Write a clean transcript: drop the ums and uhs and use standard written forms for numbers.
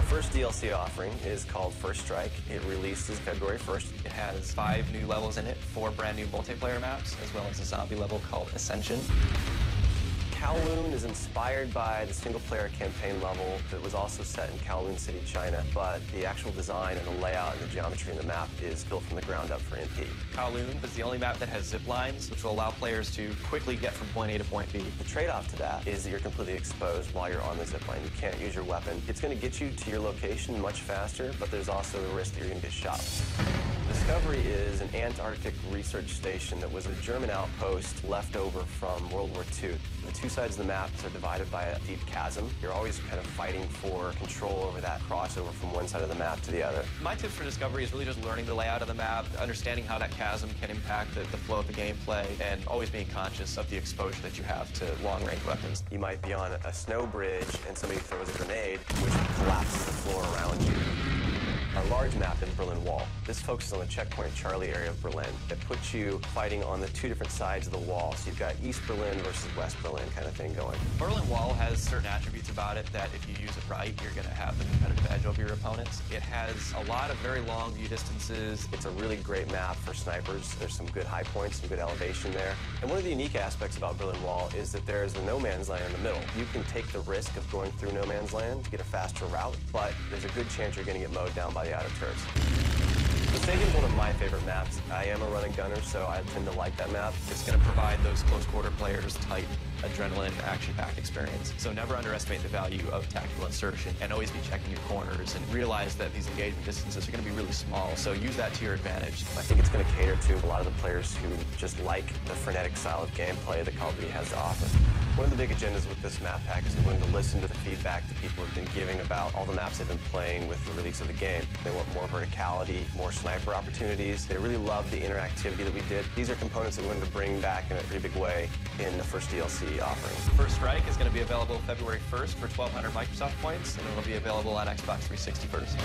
first DLC offering is called First Strike. It releases February 1st. It has 5 new levels in it, 4 brand new multiplayer maps, as well as a zombie level called Ascension. Kowloon is inspired by the single-player campaign level that was also set in Kowloon City, China, but the actual design and the layout and the geometry in the map is built from the ground up for NP. Kowloon is the only map that has zip lines, which will allow players to quickly get from point A to point B. The trade-off to that is that you're completely exposed while you're on the zip line. You can't use your weapon. It's going to get you to your location much faster, but there's also the risk that you're going to get shot. Discovery is an Antarctic research station that was a German outpost left over from World War II. The two sides of the map are divided by a deep chasm. You're always kind of fighting for control over that crossover from one side of the map to the other. My tips for Discovery is really just learning the layout of the map, understanding how that chasm can impact the flow of the gameplay, and always being conscious of the exposure that you have to long-range weapons. You might be on a snow bridge and somebody throws a grenade, which collapses the floor around you. Our large map is Berlin Wall. This focuses on the checkpoint Charlie area of Berlin. It puts you fighting on the two different sides of the wall. So you've got East Berlin versus West Berlin kind of thing going. Berlin Wall has certain attributes about it that if you use it right, you're going to have the competitive edge over your opponents. It has a lot of very long view distances. It's a really great map for snipers. There's some good high points, some good elevation there. And one of the unique aspects about Berlin Wall is that there's the no man's land in the middle. You can take the risk of going through no man's land to get a faster route, but there's a good chance you're going to get mowed down by the outer turrets. The Stadium is one of my favorite maps. I am a running gunner, so I tend to like that map. It's going to provide those close quarter players tight adrenaline, action-packed experience. So never underestimate the value of tactical insertion, and always be checking your corners and realize that these engagement distances are going to be really small, so use that to your advantage. I think it's going to cater to a lot of the players who just like the frenetic style of gameplay that Call of Duty has to offer. One of the big agendas with this map pack is we're going to listen to the feedback that people have been giving about all the maps they've been playing with the release of the game. They want more verticality, more sniper opportunities. They really love the interactivity that we did. These are components that we wanted to bring back in a pretty big way in the first DLC offering. First Strike is going to be available February 1st for 1,200 Microsoft points, and it'll be available on Xbox 360 first.